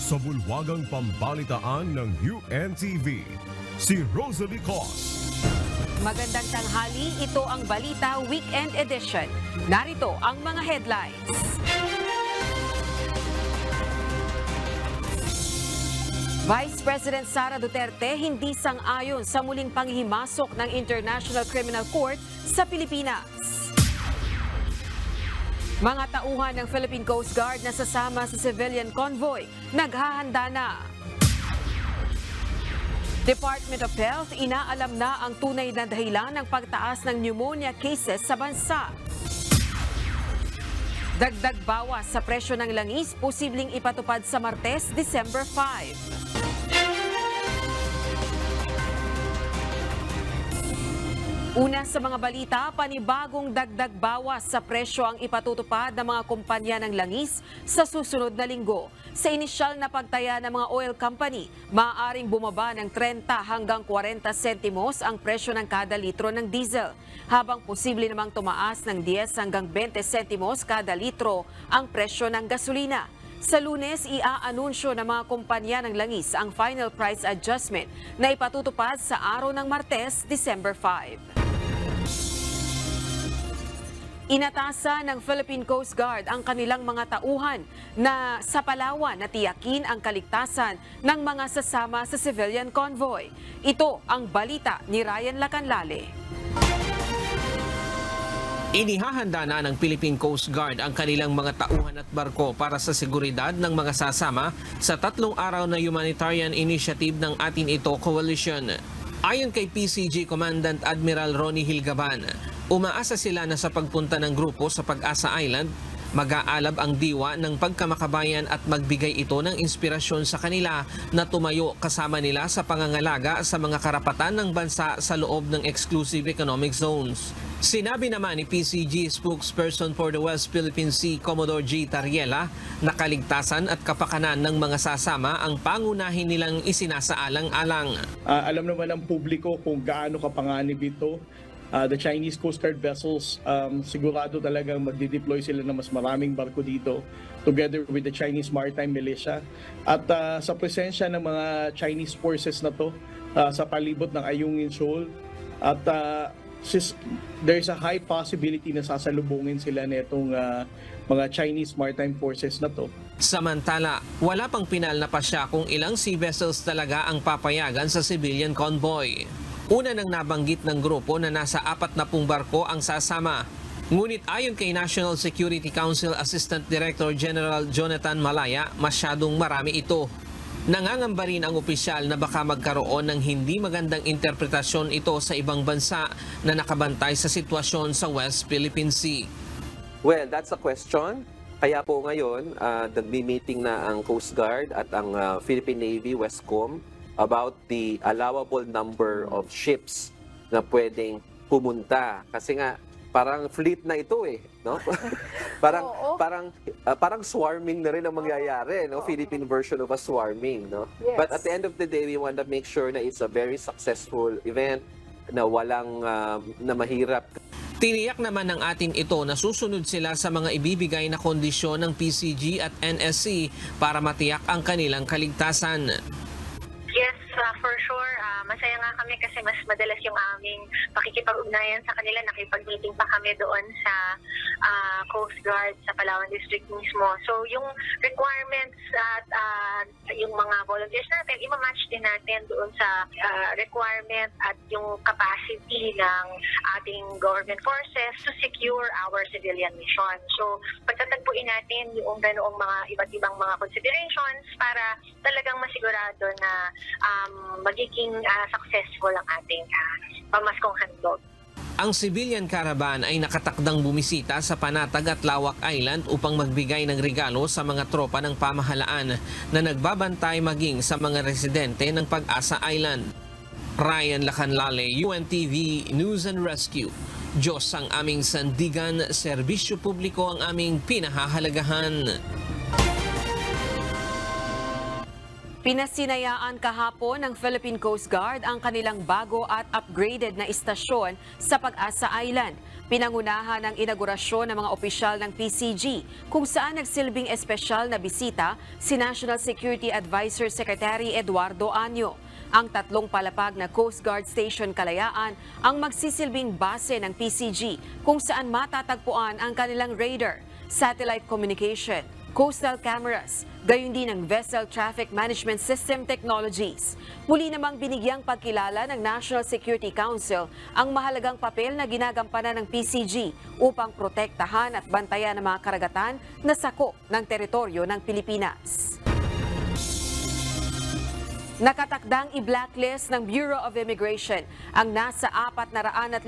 sa bulwagang pambalitaan ng UNTV, si Rosalie Cos. Magandang tanghali, ito ang Balita Weekend Edition. Narito ang mga headlines. Vice President Sara Duterte hindi sang-ayon sa muling panghihimasok ng International Criminal Court sa Pilipinas. Mga tauhan ng Philippine Coast Guard na sasama sa civilian convoy, naghahanda na. Department of Health, inaalam na ang tunay na dahilan ng pagtaas ng pneumonia cases sa bansa. Dagdag bawas sa presyo ng langis, posibleng ipatupad sa Martes, December 5. Una sa mga balita, panibagong dagdag bawas sa presyo ang ipatutupad ng mga kumpanya ng langis sa susunod na linggo. Sa inisyal na pagtaya ng mga oil company, maaaring bumaba ng 30 hanggang 40 sentimos ang presyo ng kada litro ng diesel, habang posible namang tumaas ng 10 hanggang 20 sentimos kada litro ang presyo ng gasolina. Sa Lunes, iaanunsyo ng mga kumpanya ng langis ang final price adjustment na ipatutupad sa araw ng Martes, December 5. Inatasa ng Philippine Coast Guard ang kanilang mga tauhan na sa Palawan na tiyakin ang kaligtasan ng mga sasama sa civilian convoy. Ito ang balita ni Ryan Lacanlale. Inihahanda na ng Philippine Coast Guard ang kanilang mga tauhan at barko para sa seguridad ng mga sasama sa 3 araw na humanitarian initiative ng Atin Ito Coalition. Ayon kay PCG Commandant Admiral Ronnie Hilgaban, umaasa sila na sa pagpunta ng grupo sa Pag-asa Island, mag-aalab ang diwa ng pagkamakabayan at magbigay ito ng inspirasyon sa kanila na tumayo kasama nila sa pangangalaga sa mga karapatan ng bansa sa loob ng exclusive economic zones. Sinabi naman ni PCG spokesperson for the West Philippine Sea, Commodore G. Tariela, na kaligtasan at kapakanan ng mga sasama ang pangunahin nilang isinasaalang-alang. Alam naman ng publiko kung gaano kapanganib ito. The Chinese Coast Guard vessels, sigurado talagang magdi-deploy sila ng mas maraming barko dito together with the Chinese Maritime Militia. At sa presensya ng mga Chinese forces na to sa palibot ng Ayungin Shoal, at there's a high possibility na sasalubungin sila nitong mga Chinese Maritime Forces na to. Samantala, wala pang pinal na pasya kung ilang sea vessels talaga ang papayagan sa civilian convoy. Una nang nabanggit ng grupo na nasa 40 barko ang sasama. Ngunit ayon kay National Security Council Assistant Director General Jonathan Malaya, masyadong marami ito. Nangangamba rin ang opisyal na baka magkaroon ng hindi magandang interpretasyon ito sa ibang bansa na nakabantay sa sitwasyon sa West Philippine Sea. Well, that's a question. Kaya po ngayon, nagmi-meeting na ang Coast Guard at ang Philippine Navy, Westcom, about the allowable number of ships na pwedeng pumunta. Kasi nga, parang fleet na ito eh, no? parang swarming na rin ang mangyayari, no? Philippine version of a swarming, no? Yes. But at the end of the day, we want to make sure na it's a very successful event, na walang na mahirap. Tiniyak naman ng Atin Ito na susunod sila sa mga ibibigay na kondisyon ng PCG at NSC para matiyak ang kanilang kaligtasan. Yes, for sure. Masaya nga kami kasi mas madalas yung aming pakikipag-ugnayan sa kanila. Nakipag-meeting pa kami doon sa Coast Guard sa Palawan District mismo. So yung requirements at yung mga volunteers natin, imamatch din natin doon sa requirement at yung capacity ng ating government forces to secure our civilian mission. So pagtatagpuin natin yung ganoong mga iba't ibang mga considerations para talagang masigurado na magiging successful ang ating pamaskong handog. Ang civilian caravan ay nakatakdang bumisita sa Panatag at Lawak Island upang magbigay ng regalo sa mga tropa ng pamahalaan na nagbabantay maging sa mga residente ng Pag-asa Island. Ryan Lacanlale, UNTV News and Rescue. Diyos ang aming sandigan, serbisyo publiko ang aming pinahahalagahan. Pinasinayaan kahapon ng Philippine Coast Guard ang kanilang bago at upgraded na istasyon sa Pag-asa Island. Pinangunahan ng inaugurasyon ng mga opisyal ng PCG kung saan nagsilbing espesyal na bisita si National Security Advisor Secretary Eduardo Anyo. Ang tatlong palapag na Coast Guard Station Kalayaan ang magsisilbing base ng PCG kung saan matatagpuan ang kanilang radar, satellite communication, coastal cameras, gayon din ang Vessel Traffic Management System Technologies. Muli namang binigyang pagkilala ng National Security Council ang mahalagang papel na ginagampanan ng PCG upang protektahan at bantayan ang mga karagatan na sakop ng teritoryo ng Pilipinas. Nakatakdang i-blacklist ng Bureau of Immigration ang nasa 459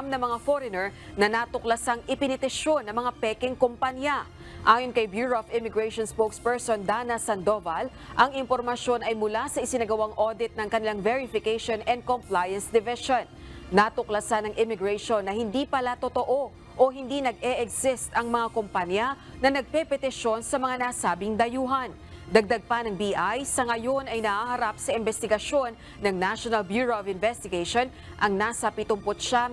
na mga foreigner na natuklasang ipinitisyon ng mga peking kumpanya. Ayon kay Bureau of Immigration spokesperson Dana Sandoval, ang impormasyon ay mula sa isinagawang audit ng kanilang Verification and Compliance Division. Natuklasan ng immigration na hindi pala totoo o hindi nag-e-exist ang mga kumpanya na nagpepetisyon sa mga nasabing dayuhan. Dagdag pa ng BI, sa ngayon ay nahaharap sa investigasyon ng National Bureau of Investigation ang nasa 79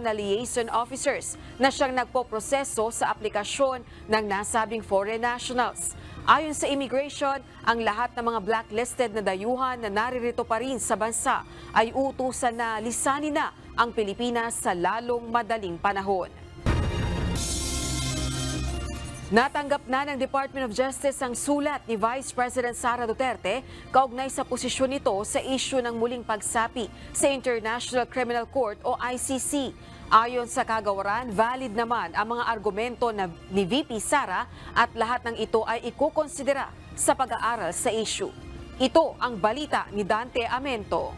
na liaison officers na siyang nagpoproseso sa aplikasyon ng nasabing foreign nationals. Ayon sa immigration, ang lahat ng mga blacklisted na dayuhan na naririto pa rin sa bansa ay utusan na lisanin na ang Pilipinas sa lalong madaling panahon. Natanggap na ng Department of Justice ang sulat ni Vice President Sara Duterte kaugnay sa posisyon nito sa issue ng muling pagsapi sa International Criminal Court o ICC. Ayon sa kagawaran, valid naman ang mga argumento ni VP Sara at lahat ng ito ay ikukonsidera sa pag-aaral sa issue. Ito ang balita ni Dante Amento.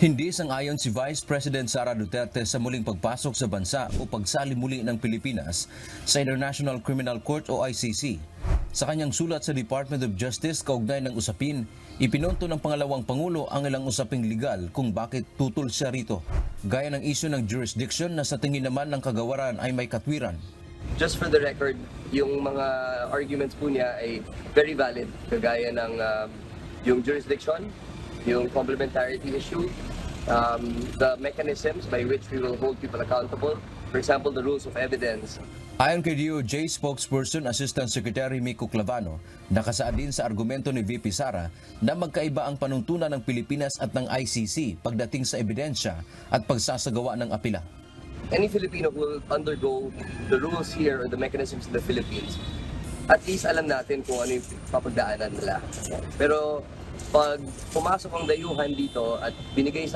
Hindi sang-ayon si Vice President Sara Duterte sa muling pagpasok sa bansa o pagsali muli ng Pilipinas sa International Criminal Court o ICC. Sa kanyang sulat sa Department of Justice kaugnay ng usapin, ipinunto ng pangalawang Pangulo ang ilang usaping legal kung bakit tutol siya rito, gaya ng isyu ng jurisdiction na sa tingin naman ng kagawaran ay may katwiran. Just for the record, yung mga arguments po niya ay very valid, kagaya ng yung jurisdiction, yung complementarity issue, the mechanisms by which we will hold people accountable, for example, the rules of evidence. Ayon kay DOJ spokesperson Assistant Secretary Miko Clavano, nakasaad din sa argumento ni VP Sara na magkaiba ang panuntunan ng Pilipinas at ng ICC pagdating sa ebidensya at pagsasagawa ng apela. Any Filipino who will undergo the rules here or the mechanisms in the Philippines, at least alam natin kung ano yung papagdaanan nila. Pero pag pumasok ang dayuhan dito at binigay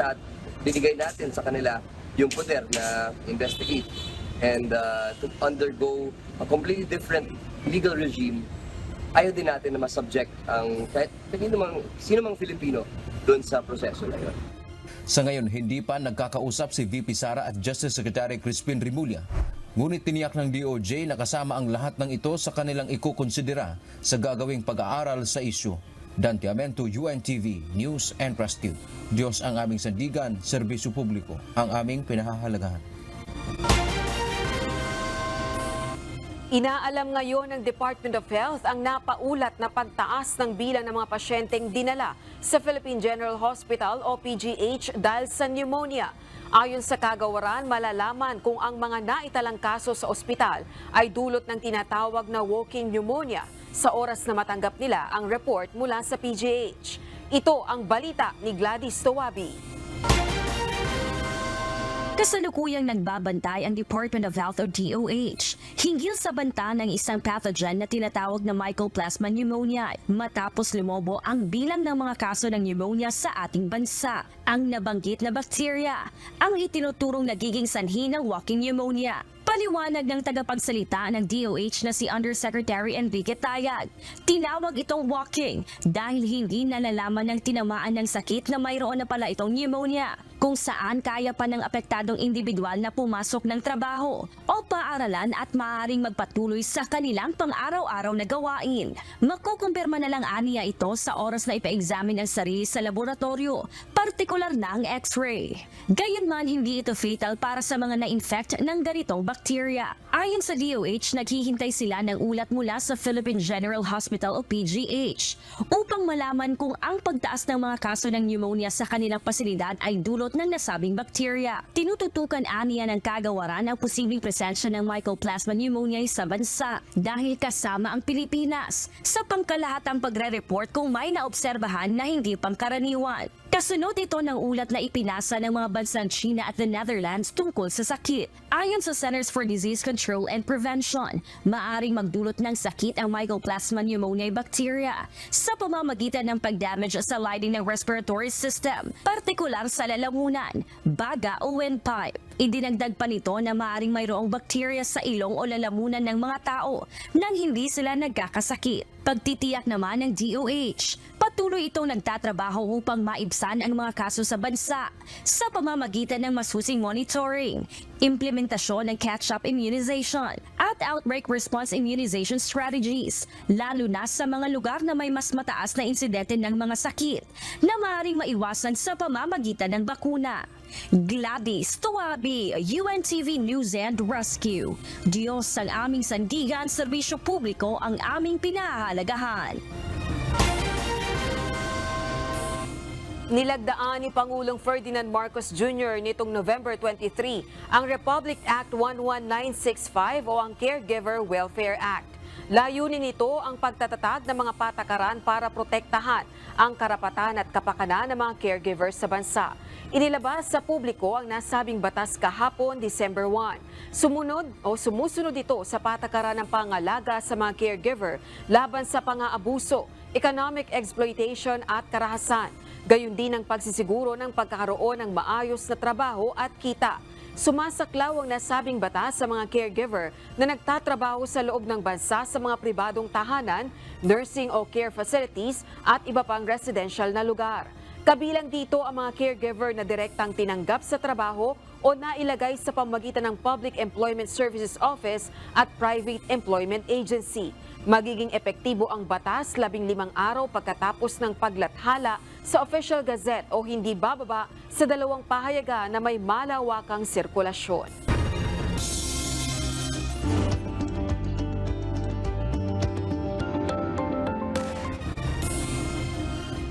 natin sa kanila yung poder na investigate and to undergo a completely different legal regime, ayaw din natin na masubject ang kahit sino mang Filipino doon sa proseso na yun. Sa ngayon, hindi pa nagkakausap si VP Sara at Justice Secretary Crispin Rimulya. Ngunit tiniyak ng DOJ na kasama ang lahat ng ito sa kanilang ikukonsidera sa gagawing pag-aaral sa isyu. Dante Amento, UNTV, News and Press Tube. Diyos ang aming sandigan, serbisyo publiko, ang aming pinahahalagahan. Inaalam ngayon ng Department of Health ang napaulat na pagtaas ng bilang ng mga pasyenteng dinala sa Philippine General Hospital o PGH dahil sa pneumonia. Ayon sa kagawaran, malalaman kung ang mga naitalang kaso sa ospital ay dulot ng tinatawag na walking pneumonia sa oras na matanggap nila ang report mula sa PGH. Ito ang balita ni Gladys Tawabi. Kasalukuyang nagbabantay ang Department of Health o DOH hinggil sa banta ng isang pathogen na tinatawag na Mycoplasma pneumoniae matapos lumobo ang bilang ng mga kaso ng pneumonia sa ating bansa. Ang nabanggit na bakterya ang itinuturong nagiging sanhi ng walking pneumonia. Paliwanag ng tagapagsalita ng DOH na si Undersecretary Enrique Tayag, tinawag itong walking dahil hindi nalalaman ng tinamaan ng sakit na mayroon na pala itong pneumonia. kung saan kaya pa ng apektadong individual na pumasok ng trabaho o paaralan at maaaring magpatuloy sa kanilang pang-araw-araw na gawain. Makukumpirma na lang aniya ito sa oras na ipa-examine ang sarili sa laboratorio, partikular na ang X-ray. Gayunman, hindi ito fatal para sa mga na-infect ng ganitong bakterya. Ayon sa DOH, naghihintay sila ng ulat mula sa Philippine General Hospital o PGH upang malaman kung ang pagtaas ng mga kaso ng pneumonia sa kanilang pasilidad ay dulot ng nasabing bakterya. Tinututukan aniya ng kagawaran ang posibleng presensya ng Mycoplasma pneumoniae sa bansa dahil kasama ang Pilipinas sa pangkalahatang pagre-report kung may naobserbahan na hindi pangkaraniwan. Kasunod ito ng ulat na ipinasa ng mga bansang China at the Netherlands tungkol sa sakit. Ayon sa Centers for Disease Control and Prevention, maaring magdulot ng sakit ang Mycoplasma pneumoniae bacteria sa pamamagitan ng pagdamage sa lining ng respiratory system, partikular sa lalamunan, baga o windpipe. Idinagdag pa nito na maaring mayroong bakterya sa ilong o lalamunan ng mga tao nang hindi sila nagkakasakit. Pagtitiyak naman ng DOH, patuloy itong nagtatrabaho upang maibsan ang mga kaso sa bansa sa pamamagitan ng masusing monitoring, implementasyon ng catch-up immunization at outbreak response immunization strategies, lalo na sa mga lugar na may mas mataas na insidente ng mga sakit na maaaring maiwasan sa pamamagitan ng bakuna. Gladys Tuabi, UNTV News and Rescue. Diyos ang aming sandigan, serbisyo publiko ang aming pinahahalagahan. Nilagdaan ni Pangulong Ferdinand Marcos Jr. nitong November 23 ang Republic Act 11965 o ang Caregiver Welfare Act. Layunin nito ang pagtatatag ng mga patakaran para protektahan ang karapatan at kapakanan ng mga caregivers sa bansa. Inilabas sa publiko ang nasabing batas kahapon, December 1. Sumusunod ito sa patakaran ng pangalaga sa mga caregiver laban sa pang-aabuso, economic exploitation at karahasan. Gayon din ang pagsisiguro ng pagkakaroon ng maayos na trabaho at kita. Sumasaklaw ang nasabing batas sa mga caregiver na nagtatrabaho sa loob ng bansa sa mga pribadong tahanan, nursing o care facilities at iba pang residential na lugar. Kabilang dito ang mga caregiver na direktang tinanggap sa trabaho o nailagay sa pamamagitan ng Public Employment Services Office at Private Employment Agency. Magiging epektibo ang batas 15 araw pagkatapos ng paglathala sa Official Gazette o hindi bababa sa 2 pahayagan na may malawakang sirkulasyon.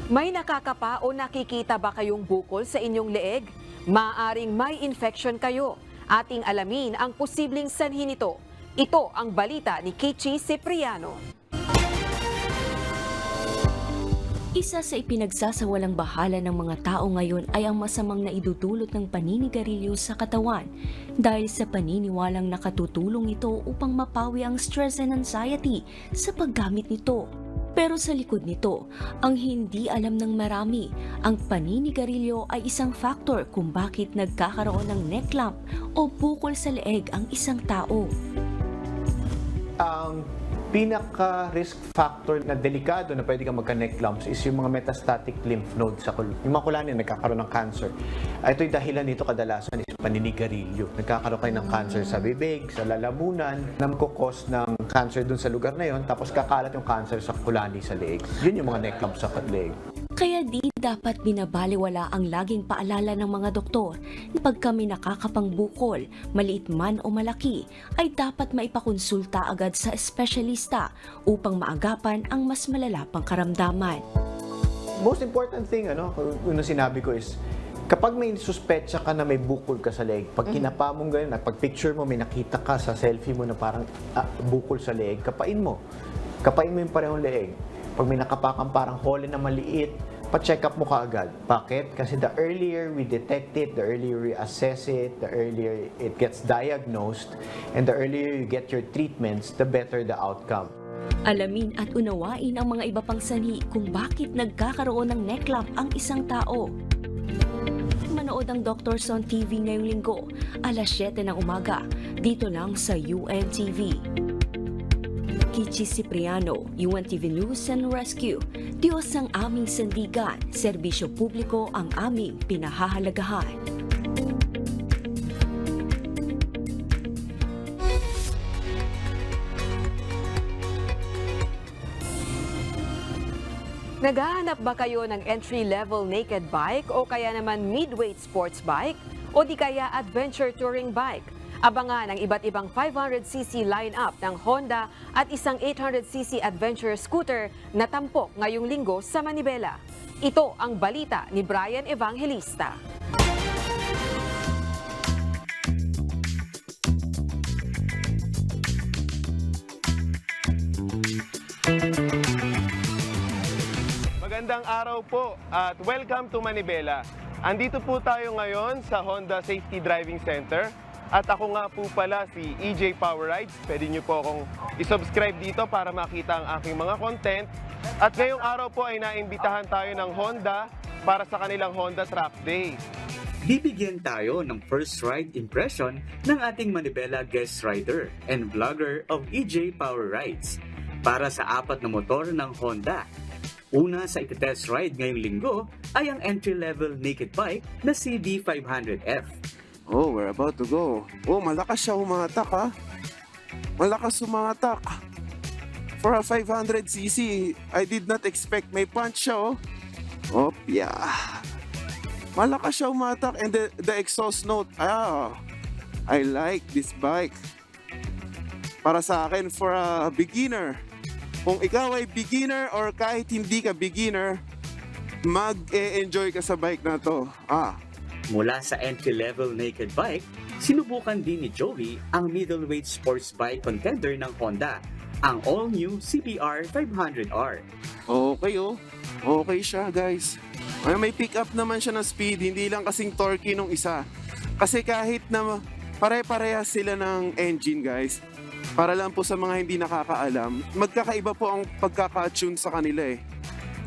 May nakakapa o nakikita ba kayong bukol sa inyong leeg? Maaring may infection kayo. Ating alamin ang posibleng sanhi nito. Ito ang balita ni Kichi Cipriano. Isa sa ipinagsasawalang bahala ng mga tao ngayon ay ang masamang naidudulot ng paninigarilyo sa katawan dahil sa paniniwalang nakatutulong ito upang mapawi ang stress and anxiety sa paggamit nito. Pero sa likod nito, ang hindi alam ng marami, ang paninigarilyo ay isang factor kung bakit nagkakaroon ng neck lump o bukol sa leeg ang isang tao. Ang pinaka-risk factor na delikado na pwede kang magka-neck lumps is yung mga metastatic lymph nodes sa yung mga kulanin nagkakaroon ng cancer. Ito'y dahilan nito kadalasan is paninigarilyo. Nagkakaroon kayo ng cancer sa bibig, sa lalamunan, na magkukos ng cancer dun sa lugar na yon, tapos kakalat yung cancer sa kulani sa leeg. Yun yung mga neck lumps sa leeg. Kaya di dapat binabaliwala ang laging paalala ng mga doktor na pag kami nakakapangbukol, maliit man o malaki, ay dapat maipakonsulta agad sa espesyalista upang maagapan ang mas malala pang karamdaman. Most important thing, yung sinabi ko is, kapag may suspetsa ka na may bukol ka sa leeg, pag kinapa mong ganyan, pag picture mo, may nakita ka sa selfie mo na parang bukol sa leeg, kapain mo. Kapain mo yung parehong leeg. Pag may nakapakang parang hole na maliit, pa-check up mo kaagad. Bakit? Kasi the earlier we detect it, the earlier we assess it, the earlier it gets diagnosed, and the earlier you get your treatments, the better the outcome. Alamin at unawain ang mga iba pang sanhi kung bakit nagkakaroon ng neck lump ang isang tao. Manood ang Doctors on TV ngayong linggo, alas 7 ng umaga, dito lang sa UNTV. Kichi Cipriano, UNTV News and Rescue. Diyos ang aming sandigan, serbisyo publiko ang aming pinahahalagahan. Naghahanap ba kayo ng entry-level naked bike o kaya naman mid-weight sports bike o di kaya adventure touring bike? Abangan ang iba't ibang 500cc lineup ng Honda at isang 800cc adventure scooter na tampok ngayong linggo sa Manibela. Ito ang balita ni Brian Evangelista. Magandang araw po at welcome to Manibela. Andito po tayo ngayon sa Honda Safety Driving Center at ako nga po pala si EJ Power Rides. Pwede nyo po akong isubscribe dito para makita ang aking mga content. At ngayong araw po ay naimbitahan tayo ng Honda para sa kanilang Honda Track Day. Bibigyan tayo ng first ride impression ng ating Manibela guest rider and vlogger of EJ Power Rides para sa 4 na motor ng Honda. Una sa iti-test ride ngayong linggo ay ang entry-level naked bike na CB500F. Oh, we're about to go. Oh, malakas siya humatak ha. Malakas humatak. For a 500cc, I did not expect may punch siya oh. Oh, yeah. Malakas siya humatak and the exhaust note. I like this bike. Para sa akin, for a beginner. Kung ikaw ay beginner or kahit hindi ka beginner, mag-e-enjoy ka sa bike na to. Mula sa entry-level naked bike, sinubukan din ni Joey ang middleweight sports bike contender ng Honda, ang all-new CBR 500R. Okay oh. Okay siya guys. May pick up naman siya ng speed, hindi lang kasing torquey nung isa. Kasi kahit na pare-parehas sila ng engine guys, para lang po sa mga hindi nakakaalam, magkakaiba po ang pagkaka-tune sa kanila eh.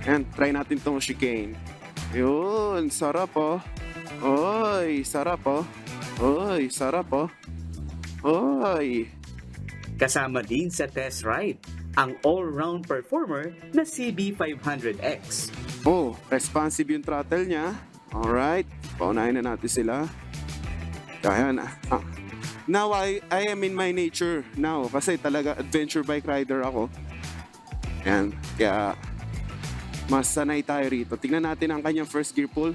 Ayan, try natin tong chicane. Yun, sarap oh. Oy, sarap oh. Oy, sarap oh. Oy. Kasama din sa test ride, ang all-round performer na CB500X. Oh, responsive yung throttle niya. Alright, paunahin na natin sila. Kaya na. Now, I am in my nature now kasi talaga adventure bike rider ako. Yan, kaya mas sanay tayo rito. Tingnan natin ang kanyang first gear pull.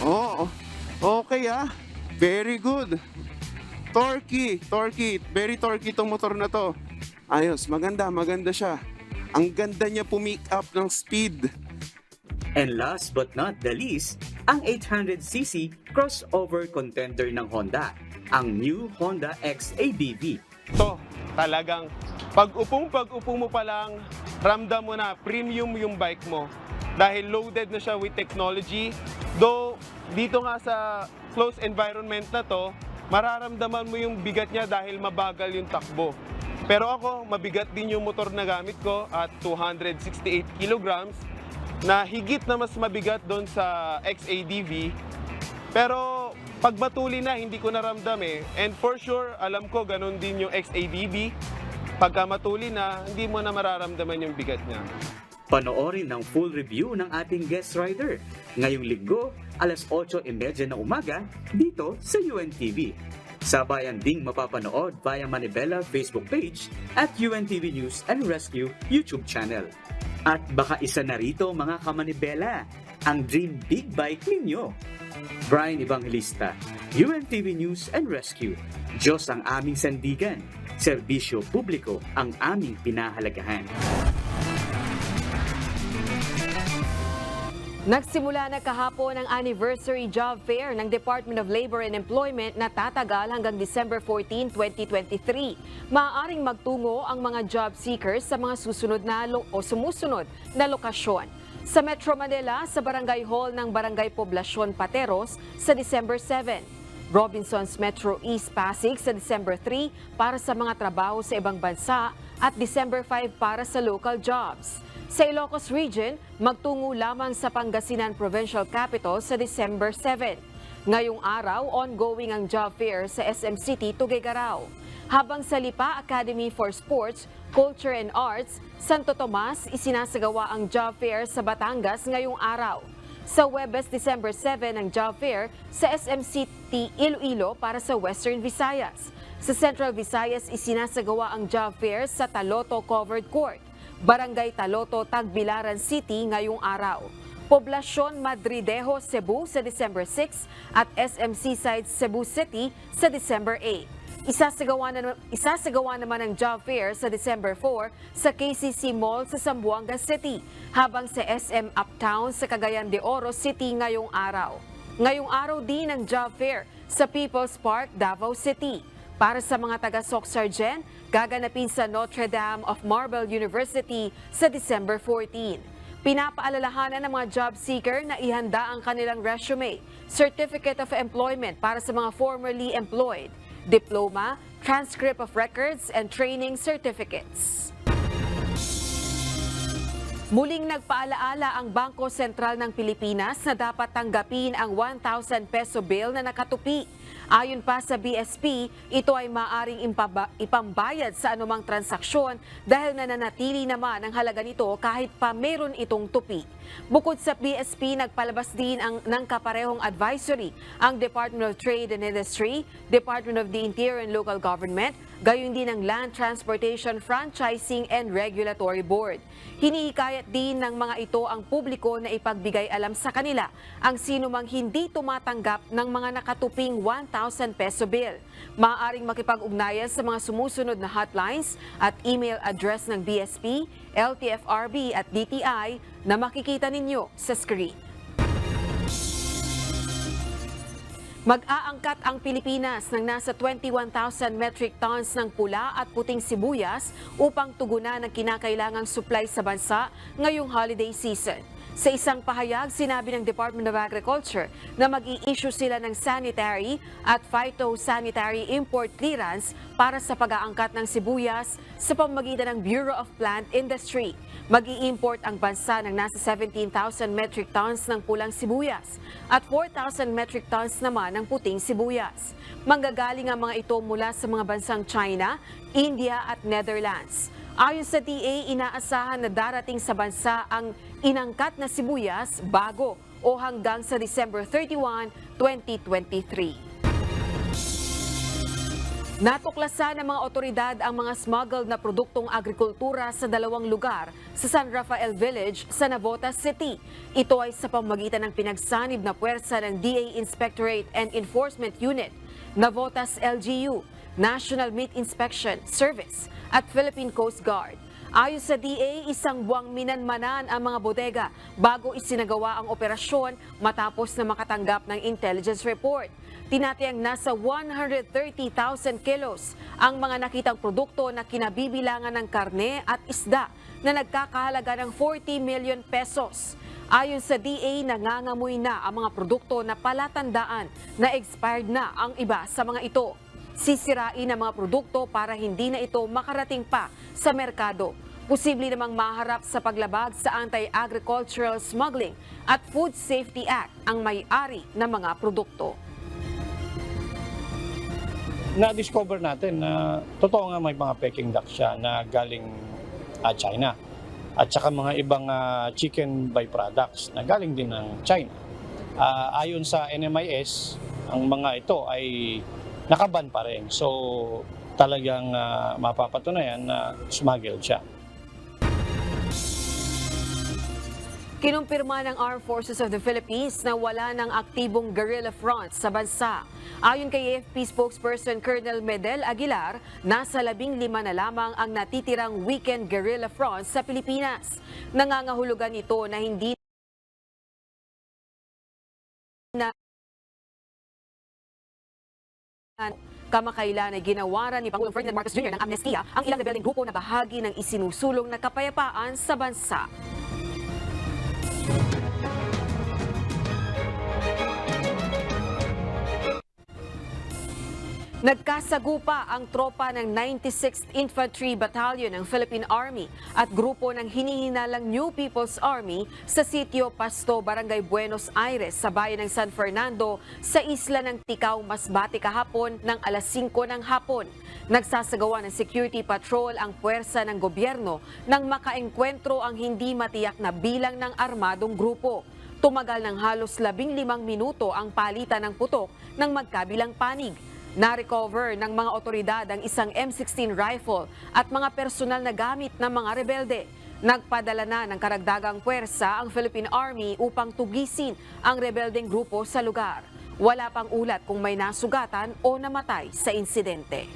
Oh, okay ah. Very good. Torquey. Very torquey itong motor na to. Ayos, maganda siya. Ang ganda niya pumick up ng speed. And last but not the least, ang 800cc crossover contender ng Honda, ang new Honda X-ADV. To, talagang pag-upo mo pa lang, ramdam mo na premium yung bike mo. Dahil loaded na siya with technology. Though, dito nga sa close environment na to, mararamdaman mo yung bigat niya dahil mabagal yung takbo. Pero ako, mabigat din yung motor na gamit ko at 268 kilograms na higit na mas mabigat doon sa X-ADV. Pero pag matuli na, hindi ko naramdam eh. And for sure, alam ko ganun din yung X-ADV. Pagka matuli na, hindi mo na mararamdaman yung bigat niya. Panoorin ang full review ng ating guest rider ngayong linggo, alas 8:30 ng umaga, dito sa UNTV. Sabayan ding mapapanood via Manibela Facebook page at UNTV News and Rescue YouTube channel. At baka isa na rito mga kamanibela, ang dream big bike ninyo. Brian Evangelista, UNTV News and Rescue. Diyos ang aming sandigan, serbisyo publiko ang aming pinahalagahan. Nagsimula na kahapon ang anniversary job fair ng Department of Labor and Employment na tatagal hanggang December 14, 2023. Maaaring magtungo ang mga job seekers sa mga sumusunod na lokasyon. Sa Metro Manila, sa Barangay Hall ng Barangay Poblacion Pateros sa December 7. Robinsons Metro East Pasig sa December 3 para sa mga trabaho sa ibang bansa at December 5 para sa local jobs. Sa Ilocos Region, magtungo lamang sa Pangasinan Provincial Capital sa December 7. Ngayong araw, ongoing ang job fair sa SM City, Tuguegarao. Habang sa Lipa Academy for Sports, Culture and Arts, Santo Tomas, isinasagawa ang job fair sa Batangas ngayong araw. Sa Huwebes, December 7 ang job fair sa SMCT Iloilo para sa Western Visayas. Sa Central Visayas, isinasagawa ang job fair sa Taloto Covered Court, Barangay Taloto, Tagbilaran City ngayong araw. Poblasyon Madridejo, Cebu sa December 6 at SM Seaside, Cebu City sa December 8. Isasagawa naman ang job fair sa December 4 sa KCC Mall sa Zamboanga City, habang sa SM Uptown sa Cagayan de Oro City ngayong araw. Ngayong araw din ang job fair sa People's Park, Davao City. Para sa mga taga-Soc-Sargen, gaganapin sa Notre Dame of Marble University sa December 14. Pinapaalalahanan ng mga job seeker na ihanda ang kanilang resume, Certificate of Employment para sa mga formerly employed, diploma, transcript of records, and training certificates. Muling nagpaalaala ang Bangko Sentral ng Pilipinas na dapat tanggapin ang 1,000 peso bill na nakatupi. Ayon pa sa BSP, ito ay maaaring ipambayad sa anumang transaksyon dahil nananatili naman ang halaga nito kahit pa meron itong tupi. Bukod sa BSP, nagpalabas din ng kaparehong advisory ang Department of Trade and Industry, Department of the Interior and Local Government, gayon din ang Land Transportation Franchising and Regulatory Board. Hinihikayat din ng mga ito ang publiko na ipagbigay alam sa kanila ang sino mang hindi tumatanggap ng mga nakatuping 1,000 peso bill. Maaaring makipag-ugnayan sa mga sumusunod na hotlines at email address ng BSP, LTFRB at DTI na makikita ninyo sa screen. Mag-aangkat ang Pilipinas ng nasa 21,000 metric tons ng pula at puting sibuyas upang tugunan ang kinakailangang supply sa bansa ngayong holiday season. Sa isang pahayag, sinabi ng Department of Agriculture na mag-i-issue sila ng sanitary at phytosanitary import clearance para sa pag-aangkat ng sibuyas sa pamamagitan ng Bureau of Plant Industry. Mag-i-import ang bansa ng nasa 17,000 metric tons ng pulang sibuyas at 4,000 metric tons naman ng puting sibuyas. Manggagaling ang mga ito mula sa mga bansang China, India at Netherlands. Ayon sa DA, inaasahan na darating sa bansa ang inangkat na sibuyas bago o hanggang sa December 31, 2023. Natuklasan ng mga otoridad ang mga smuggled na produktong agrikultura sa dalawang lugar sa San Rafael Village sa Navotas City. Ito ay sa pamamagitan ng pinagsanib na puwersa ng DA Inspectorate and Enforcement Unit, Navotas LGU, National Meat Inspection Service at Philippine Coast Guard. Ayon sa DA, isang buwang minanmanan ang mga bodega bago isinagawa ang operasyon matapos na makatanggap ng intelligence report. Tinatayang nasa 130,000 kilos ang mga nakitang produkto na kinabibilangan ng karne at isda na nagkakahalaga ng 40 million pesos. Ayon sa DA, nangangamoy na ang mga produkto na palatandaan na expired na ang iba sa mga ito. Sisirain ang mga produkto para hindi na ito makarating pa sa merkado. Posible namang maharap sa paglabag sa Anti-Agricultural Smuggling at Food Safety Act ang may-ari ng mga produkto. Na-discover natin na totoo nga may mga Peking duck siya na galing China at saka mga ibang chicken byproducts na galing din ng China. Ayon sa NMIS, ang mga ito ay nakaban pa rin. So talagang mapapatunayan na smuggled siya. Kinumpirma ng Armed Forces of the Philippines na wala ng aktibong guerrilla front sa bansa. Ayon kay AFP spokesperson Colonel Medel Aguilar, nasa 15 na lamang ang natitirang weekend guerrilla front sa Pilipinas. Nangangahulugan ito na hindi na kamakailan ay ginawaran ni Pangulong Ferdinand Marcos Jr. ng amnestiya ang ilang rebeleng grupo na bahagi ng isinusulong na kapayapaan sa bansa. Nagkasagupa ang tropa ng 96th Infantry Battalion ng Philippine Army at grupo ng hinihinalang New People's Army sa sitio Pasto, Barangay Buenos Aires sa bayan ng San Fernando sa isla ng Ticao, Masbate kahapon ng alas 5 ng hapon. Nagsasagawa ng security patrol ang puwersa ng gobyerno nang makaengkwentro ang hindi matiyak na bilang ng armadong grupo. Tumagal ng halos 15 minuto ang palitan ng putok ng magkabilang panig. Na-recover ng mga otoridad ang isang M16 rifle at mga personal na gamit ng mga rebelde. Nagpadala na ng karagdagang puwersa ang Philippine Army upang tugisin ang rebeldeng grupo sa lugar. Wala pang ulat kung may nasugatan o namatay sa insidente.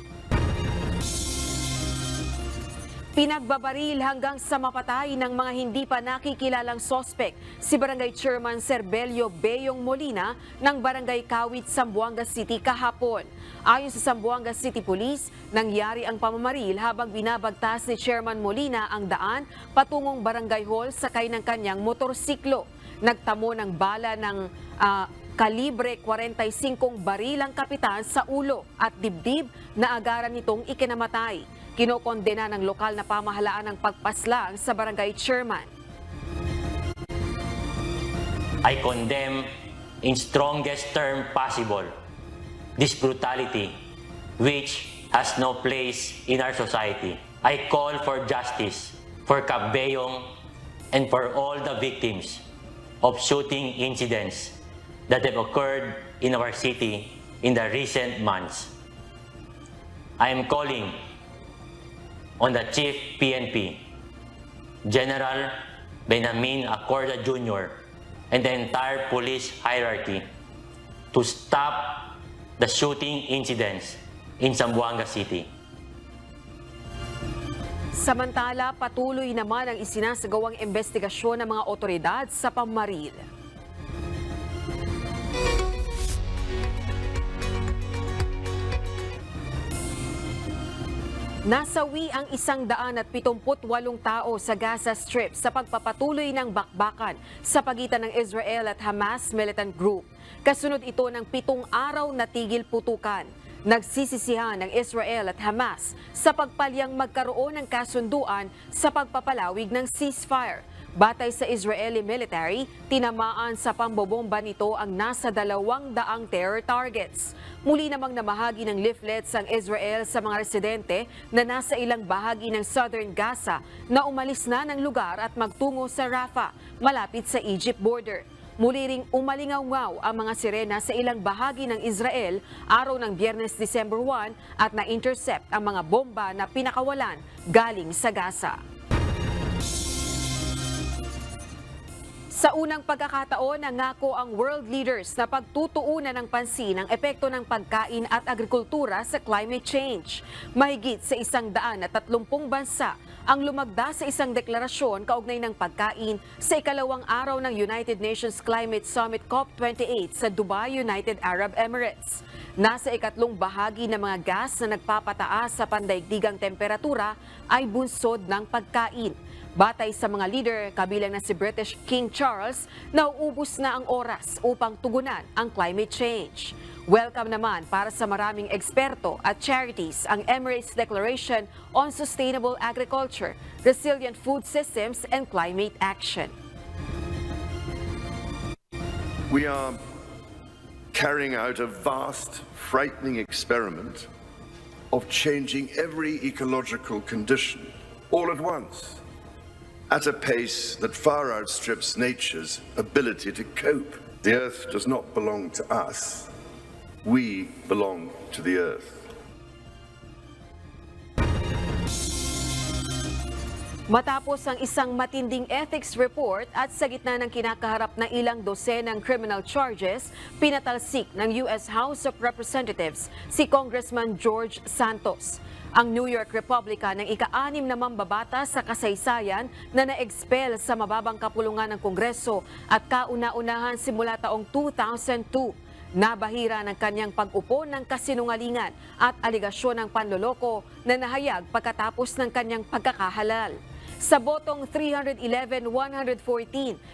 Pinagbabaril hanggang sa mapatay ng mga hindi pa nakikilalang sospek si Barangay Chairman Serbelio Beyong Molina ng Barangay Kawit, Zamboanga City kahapon. Ayon sa Zamboanga City Police, nangyari ang pamamaril habang binabagtas ni Chairman Molina ang daan patungong Barangay Hall sakay ng kanyang motorsiklo. Nagtamo ng bala ng kalibre 45 baril ang kapitan sa ulo at dibdib na agaran nitong ikinamatay. Kinokondena ng lokal na pamahalaan ang pagpaslang sa barangay chairman. I condemn in strongest term possible this brutality which has no place in our society. I call for justice for Kap Beyong and for all the victims of shooting incidents that have occurred in our city in the recent months. I am calling on the Chief PNP, General Benjamin Acorda Jr., and the entire police hierarchy to stop the shooting incidents in Zamboanga City. Samantala, patuloy naman ang isinasagawang investigasyon ng mga otoridad sa pamaril. Nasawi ang 178 tao sa Gaza Strip sa pagpapatuloy ng bakbakan sa pagitan ng Israel at Hamas militant group. Kasunod ito ng 7 araw na tigil putukan. Nagsisisihan ng Israel at Hamas sa pagpalyang magkaroon ng kasunduan sa pagpapalawig ng ceasefire. Batay sa Israeli military, tinamaan sa pambobomba nito ang nasa 200 terror targets. Muli namang namahagi ng leaflets ang Israel sa mga residente na nasa ilang bahagi ng southern Gaza na umalis na ng lugar at magtungo sa Rafah, malapit sa Egypt border. Muli ring umalingaw-ngaw ang mga sirena sa ilang bahagi ng Israel araw ng Biyernes, December 1 at na-intercept ang mga bomba na pinakawalan galing sa Gaza. Sa unang pagkakataon, nangako ang world leaders na pagtutuunan ng pansin ang epekto ng pagkain at agrikultura sa climate change. Mahigit sa 130 bansa ang lumagda sa isang deklarasyon kaugnay ng pagkain sa ikalawang araw ng United Nations Climate Summit COP28 sa Dubai, United Arab Emirates. Nasa ikatlong bahagi ng mga gas na nagpapataas sa pandaigdigang temperatura ay bunsod ng pagkain. Batay sa mga leader, kabilang na si British King Charles, nauubos na ang oras upang tugunan ang climate change. Welcome naman para sa maraming eksperto at charities ang Emirates Declaration on Sustainable Agriculture, Resilient Food Systems and Climate Action. We are carrying out a vast, frightening experiment of changing every ecological condition all at once, at a pace that far outstrips nature's ability to cope. The earth does not belong to us. We belong to the earth. Matapos ang isang matinding ethics report at sa gitna ng kinakaharap na ilang dosenang criminal charges, pinatalsik ng US House of Representatives si Congressman George Santos. Ang New York Republican ng ika-6 na mambabata sa kasaysayan na na-expel sa mababang kapulungan ng Kongreso at kauna-unahan simula taong 2002. Nabahira ng kanyang pag-upo ng kasinungalingan at aligasyon ng panloloko na nahayag pagkatapos ng kanyang pagkakahalal. Sa botong 311-114,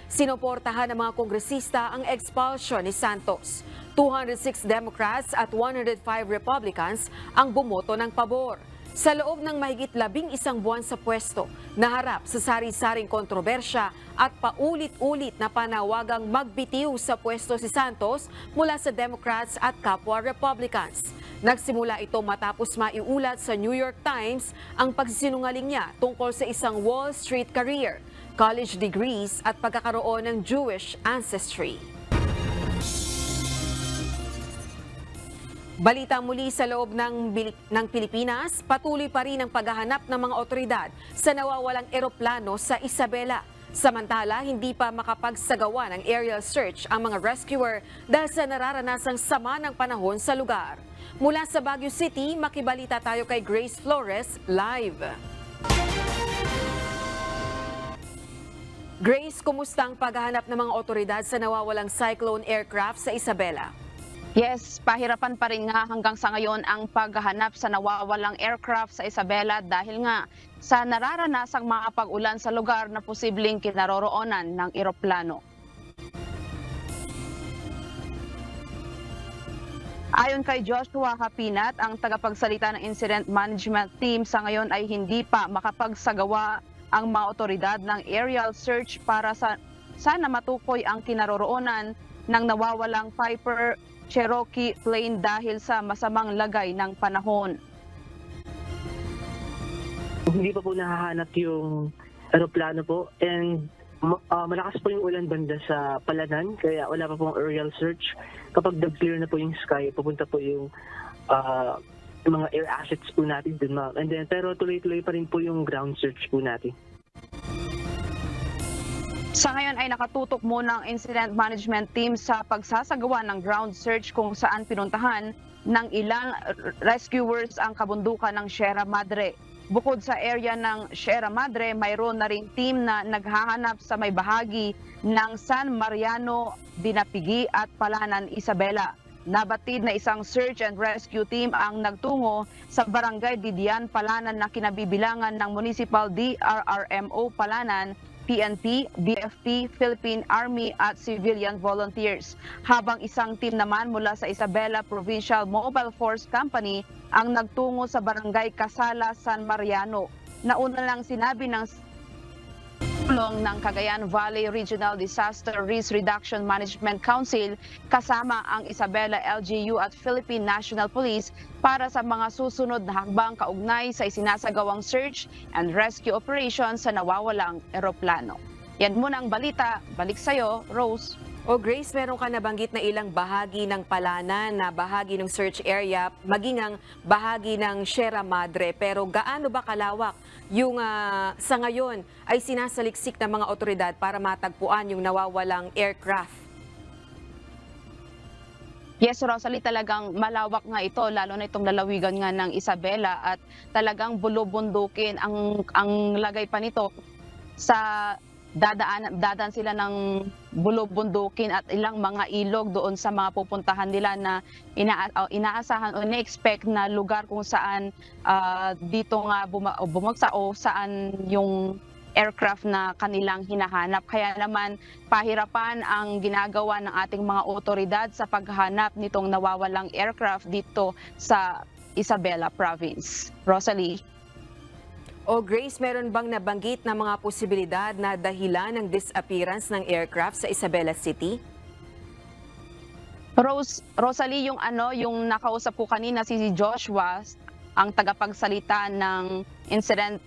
sinuportahan ng mga kongresista ang expulsion ni Santos. 206 Democrats at 105 Republicans ang bumoto ng pabor. Sa loob ng mahigit 11 buwan sa pwesto, naharap sa sari-saring kontrobersya at paulit-ulit na panawagang magbitiw sa pwesto si Santos mula sa Democrats at kapwa Republicans. Nagsimula ito matapos maiulat sa New York Times ang pagsisinungaling niya tungkol sa isang Wall Street career, college degrees at pagkakaroon ng Jewish ancestry. Balita muli sa loob ng Pilipinas, patuloy pa rin ang paghahanap ng mga otoridad sa nawawalang eroplano sa Isabela. Samantala, hindi pa makapagsagawa ng aerial search ang mga rescuer dahil sa nararanasang sama ng panahon sa lugar. Mula sa Baguio City, makibalita tayo kay Grace Flores live. Grace, kumusta ang paghahanap ng mga otoridad sa nawawalang cyclone aircraft sa Isabela? Yes, pahirapan pa rin nga hanggang sa ngayon ang paghahanap sa nawawalang aircraft sa Isabela dahil nga sa nararanasang mga pag-ulan sa lugar na posibleng kinaroroonan ng eroplano. Ayon kay Joshua Hapinat, ang tagapagsalita ng Incident Management Team, sa ngayon ay hindi pa makapagsagawa ang mga otoridad ng aerial search para sana matukoy ang kinaroroonan ng nawawalang Piper Cherokee plane dahil sa masamang lagay ng panahon. Hindi pa po nahahanap yung aeroplano po, and malakas po yung ulan banda sa Palanan, kaya wala pa pong aerial search. Kapag nag-clear na po yung sky, pupunta po yung mga air assets po natin dun, ma'am. And then, pero tuloy-tuloy pa rin po yung ground search po natin. Sa ngayon ay nakatutok muna ang Incident Management Team sa pagsasagawa ng ground search kung saan pinuntahan ng ilang rescuers ang kabundukan ng Sierra Madre. Bukod sa area ng Sierra Madre, mayroon na ring team na naghahanap sa may bahagi ng San Mariano, Dinapigi at Palanan, Isabela. Nabatid na isang search and rescue team ang nagtungo sa Barangay Didian, Palanan na kinabibilangan ng Municipal DRRMO Palanan, PNP, BFP, Philippine Army at civilian volunteers. Habang isang team naman mula sa Isabela Provincial Mobile Force Company ang nagtungo sa Barangay Casala, San Mariano. Nauna lang sinabi ng tulong ng Cagayan Valley Regional Disaster Risk Reduction Management Council kasama ang Isabela LGU at Philippine National Police para sa mga susunod na hakbang kaugnay sa isinasagawang search and rescue operation sa nawawalang eroplano. Yan muna ang balita. Balik sa'yo, Rose. O Grace, meron ka nabanggit na ilang bahagi ng Palanan na bahagi ng search area, maging ang bahagi ng Sierra Madre. Pero gaano ba kalawak yung sa ngayon ay sinasaliksik ng mga otoridad para matagpuan yung nawawalang aircraft? Yes, Rosalie, talagang malawak nga ito, lalo na itong lalawigan nga ng Isabela at talagang bulubundukin ang lagay pa nito sa dadaan sila ng bulubundukin at ilang mga ilog doon sa mga pupuntahan nila na inaasahan o ina-expect na lugar kung saan dito nga bumagsak o saan yung aircraft na kanilang hinahanap. Kaya naman pahirapan ang ginagawa ng ating mga otoridad sa paghahanap nitong nawawalang aircraft dito sa Isabela Province. Rosalie. O Grace, meron bang nabanggit na mga posibilidad na dahilan ng disappearance ng aircraft sa Isabela City? Rosalie, yung nakausap ko kanina si Joshua, ang tagapagsalita ng Incident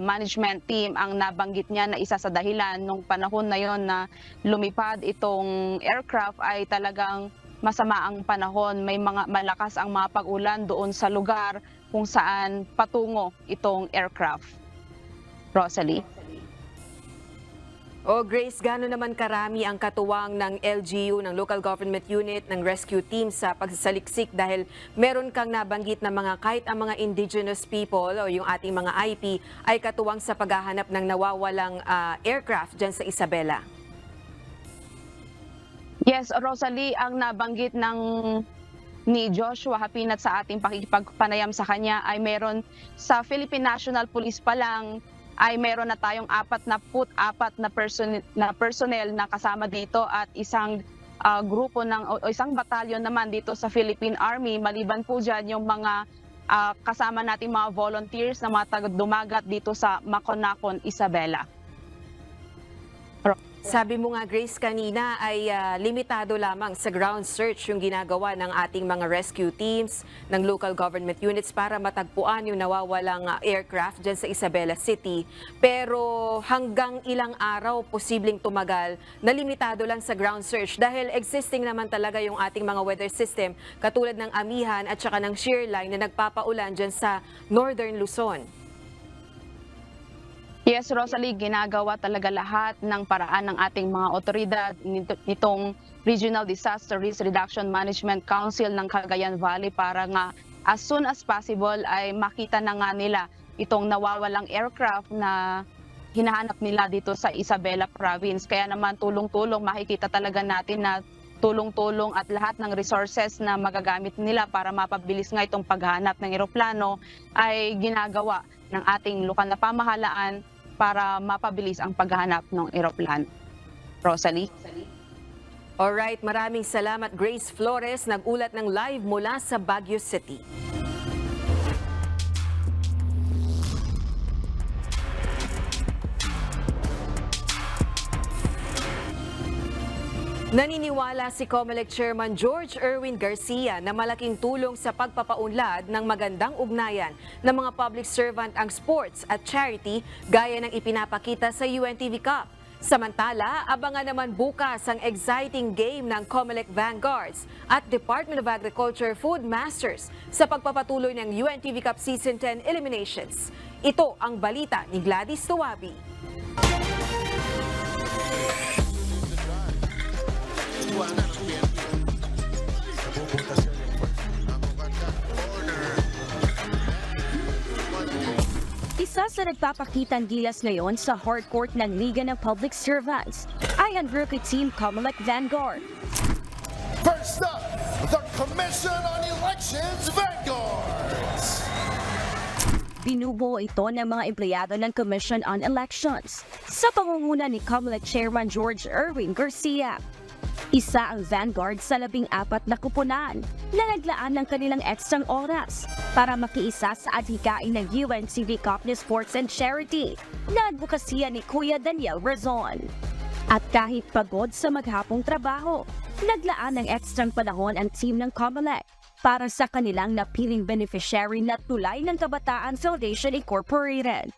Management Team, ang nabanggit niya na isa sa dahilan nung panahon na yon na lumipad itong aircraft ay talagang masama ang panahon. May mga malakas ang mga pag-ulan doon sa lugar kung saan patungo itong aircraft. Rosalie. O Grace, gaano naman karami ang katuwang ng LGU, ng Local Government Unit, ng rescue team sa pagsasaliksik dahil meron kang nabanggit na kahit ang mga indigenous people o yung ating mga IP ay katuwang sa paghahanap ng nawawalang aircraft dyan sa Isabela? Yes, Rosalie, ang nabanggit ni Joshua Hapinat sa ating pakikipagpanayam sa kanya ay meron sa Philippine National Police pa lang ay meron na tayong 44 na personnel na kasama dito at isang grupo o isang batalyon naman dito sa Philippine Army. Maliban po dyan yung mga kasama nating mga volunteers na mga taga-dumagat dito sa Maconacon, Isabela. Sabi mo nga, Grace, kanina ay limitado lamang sa ground search yung ginagawa ng ating mga rescue teams ng local government units para matagpuan yung nawawalang aircraft dyan sa Isabela City. Pero hanggang ilang araw posibleng tumagal na limitado lang sa ground search dahil existing naman talaga yung ating mga weather system katulad ng amihan at saka ng shear line na nagpapaulan dyan sa Northern Luzon. Yes, Rosalie, ginagawa talaga lahat ng paraan ng ating mga otoridad nitong Regional Disaster Risk Reduction Management Council ng Cagayan Valley para nga as soon as possible ay makita na nga nila itong nawawalang aircraft na hinahanap nila dito sa Isabela Province. Kaya naman tulong-tulong makikita talaga natin na tulong-tulong at lahat ng resources na magagamit nila para mapabilis nga itong paghahanap ng eroplano ay ginagawa ng ating lokal na pamahalaan para mapabilis ang paghahanap ng eroplano. Rosalie? Alright, maraming salamat Grace Flores, nag-ulat ng live mula sa Baguio City. Naniniwala si COMELEC Chairman George Erwin Garcia na malaking tulong sa pagpapaunlad ng magandang ugnayan ng mga public servant ang sports at charity gaya ng ipinapakita sa UNTV Cup. Samantala, abangan naman bukas ang exciting game ng COMELEC Vanguards at Department of Agriculture Food Masters sa pagpapatuloy ng UNTV Cup Season 10 eliminations. Ito ang balita ni Gladys Tuwabi. Isa sa nagpapakitang gilas ngayon sa hardcourt ng Liga ng Public Servants ay ang rookie team COMELEC Vanguard. First up, the Commission on Elections Vanguards. Binubuo ito ng mga empleyado ng Commission on Elections sa pangunguna ni COMELEC Chairman George Erwin Garcia. Isa ang Vanguard sa 14 na kupunan na naglaan ng kanilang ekstrang oras para makiisa sa adhikain ng UNTV Cup ni Sports and Charity na advokasya ni Kuya Daniel Razon. At kahit pagod sa maghapong trabaho, naglaan ng ekstrang panahon ang team ng COMELEC para sa kanilang napiling beneficiary na Tulay ng Kabataan Foundation Incorporated.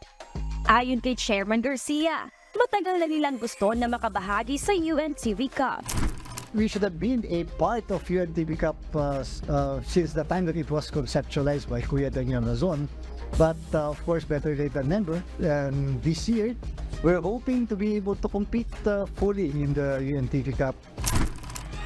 Ayon kay Chairman Garcia, matagal na nilang gusto na makabahagi sa UNTV Cup. We should have been a part of UNTV Cup since the time that it was conceptualized by Kuya Daniel Razon. But of course, better late than never. And this year, we're hoping to be able to compete fully in the UNTV Cup.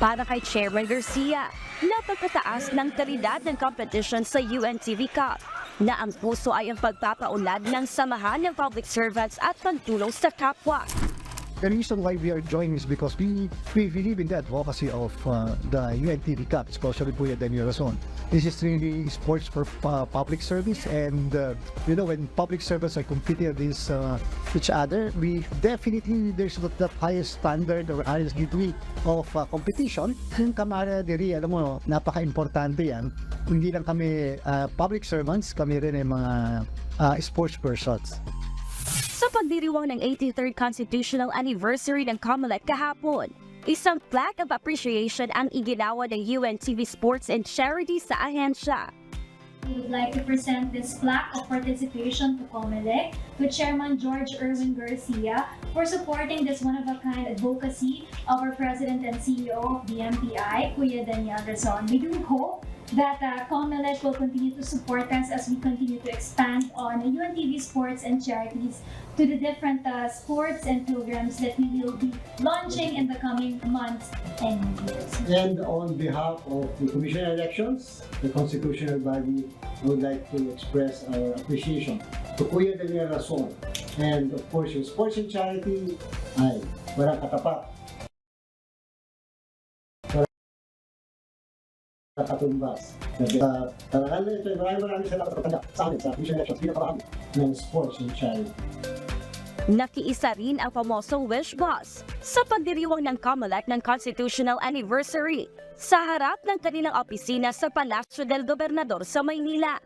Para kay Chairman Garcia, napagkataas ng kalidad ng competition sa UNTV Cup na ang puso ay ang pagpapaunlad ng samahan ng public servants at pagtulong sa kapwa. The reason why we are joining is because we believe in the advocacy of the UNTV Cup, especially Kuya Daniel Razon. This is really sports for public service, and when public servants are competing against each other, there's the highest standard or highest degree of competition. Yung camaraderie, alam mo, napaka-importante yan. Hindi lang kami public servants, kami rin ay mga sports persons. Sa pagdiriwang ng 83rd Constitutional Anniversary ng COMELEC kahapon, isang plaque of appreciation ang iginawa ng UNTV Sports and Charity sa ahensya. We would like to present this plaque of participation to COMELEC to Chairman George Erwin Garcia for supporting this one-of-a-kind advocacy of our President and CEO of the MPI, Kuya Daniel Razon. We do hope that COMELEC will continue to support us as we continue to expand on UNTV Sports and Charities to the different sports and programs that we will be launching in the coming months and years. And on behalf of the Commission on Elections, the constitutional body, I would like to express our appreciation to Kuya Daniel Razon. And of course, yung sports and charity ay walang katapat. Katumbas. Talagang ito, maraming salamat sa amin sa Commission on Elections, pinapakami ng sports and charity. Nakiisa rin ang pamosong Wish Bus sa pagdiriwang ng COMELEC ng Constitutional Anniversary sa harap ng kanilang opisina sa Palasyo del Gobernador sa Maynila.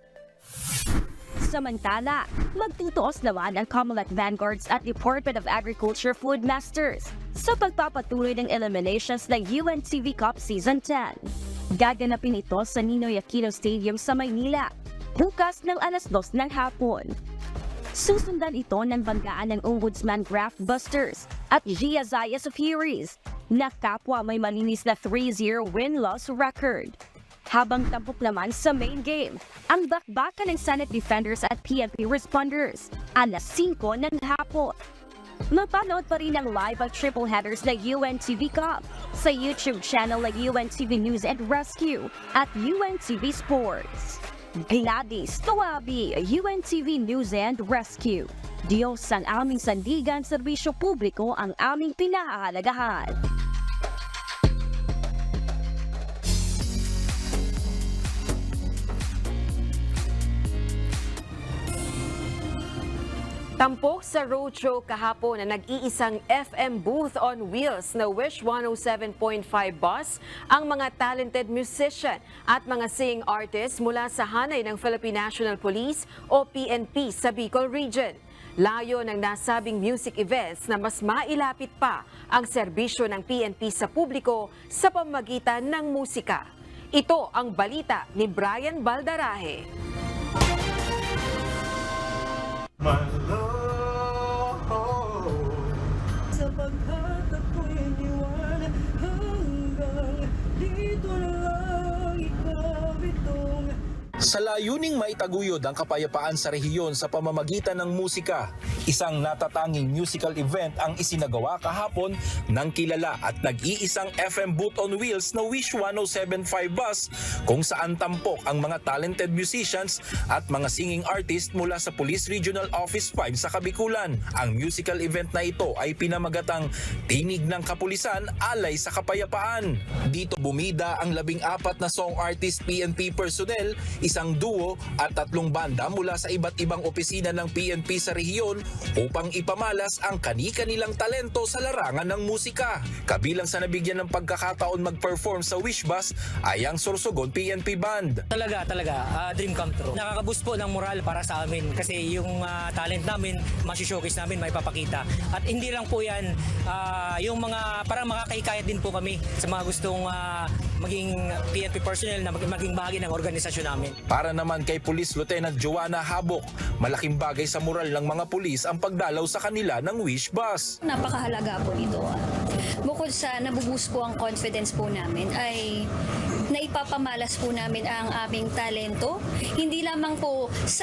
Samantala, magtutuos naman ang COMELEC Vanguards at Department of Agriculture Food Masters sa pagpapatuloy ng eliminations ng UNTV Cup Season 10. Gaganapin ito sa Ninoy Aquino Stadium sa Maynila, bukas ng 2:00 ng hapon. Susundan ito ng banggaan ng Ombudsman Graf Busters at Gia Zayas of Furies na kapwa may malinis na 3-0 win-loss record. Habang tampok naman sa main game, ang bakbakan ng Senate Defenders at PNP Responders, 5:00 ng hapon. Mapanood pa rin ang live at triple headers ng UNTV Cup sa YouTube channel ng UNTV News and Rescue at UNTV Sports. Gladys Tuabi, UNTV News and Rescue. Diyos ang aming sandigan, serbisyo publiko ang aming pinahahalagahan. Tampok sa roadshow kahapon na nag-iisang FM booth on wheels na Wish 107.5 bus ang mga talented musician at mga singing artists mula sa hanay ng Philippine National Police o PNP sa Bicol Region. Layo ng nasabing music events na mas mailapit pa ang serbisyo ng PNP sa publiko sa pamamagitan ng musika. Ito ang balita ni Brian Baldarahe. Sa paghatag ko'y iniwan hanggang dito na lang ikaw itong Sa layuning maitaguyod ang kapayapaan sa rehiyon sa pamamagitan ng musika, isang natatanging musical event ang isinagawa kahapon ng kilala at nag-iisang FM booth on wheels na Wish 107.5 bus kung saan tampok ang mga talented musicians at mga singing artist mula sa Police Regional Office 5 sa Kabikulan. Ang musical event na ito ay pinamagatang Tinig ng Kapulisan Alay sa Kapayapaan. Dito bumida ang 14 na song artist PNP personnel, isang duo at 3 banda mula sa iba't ibang opisina ng PNP sa rehiyon upang ipamalas ang kani-kanilang talento sa larangan ng musika. Kabilang sa nabigyan ng pagkakataon mag-perform sa Wish Bus ay ang Sorsogon PNP Band. Talaga, dream come true. Nakaka-boost po ng moral para sa amin kasi yung talent namin, masishowcase namin, may papakita. At hindi lang po yan, yung mga parang makakaikayat din po kami sa mga gustong maging PNP personnel na maging bahagi ng organisasyon namin. Para naman kay Police Lieutenant Joanna Habok, malaking bagay sa moral ng mga pulis ang pagdalaw sa kanila ng Wish Bus. Napakahalaga po nito. Bukod sa nabuboost po ang confidence po namin ay naipapamalas po namin ang aming talento, hindi lamang po sa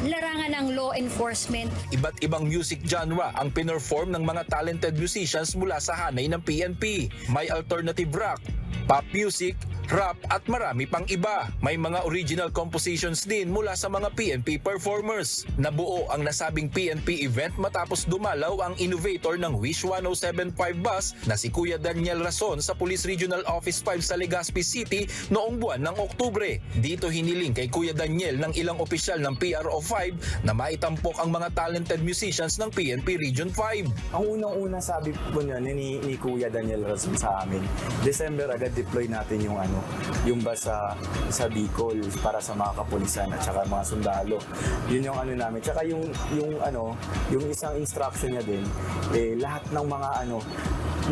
larangan ng law enforcement. Iba't ibang music genre ang pinerform ng mga talented musicians mula sa hanay ng PNP. May alternative rock, pop music, rap at marami pang iba. May mga original compositions din mula sa mga PNP performers. Nabuo ang nasabing PNP event matapos dumalaw ang innovator ng Wish 107.5 bus na si Kuya Daniel Rason sa Police Regional Office 5 sa Legazpi City noong buwan ng Oktubre. Dito hiniling kay Kuya Daniel ng ilang opisyal ng PRO 5 na maitampok ang mga talented musicians ng PNP Region 5. Ang unang-una sabi po niya ni Kuya Daniel Rason sa amin, December agad deploy natin yung bus sa Bicol para sa mga kapulisan at saka mga sundalo. Yun yung namin. Tsaka yung isang instruction niya din, lahat ng mga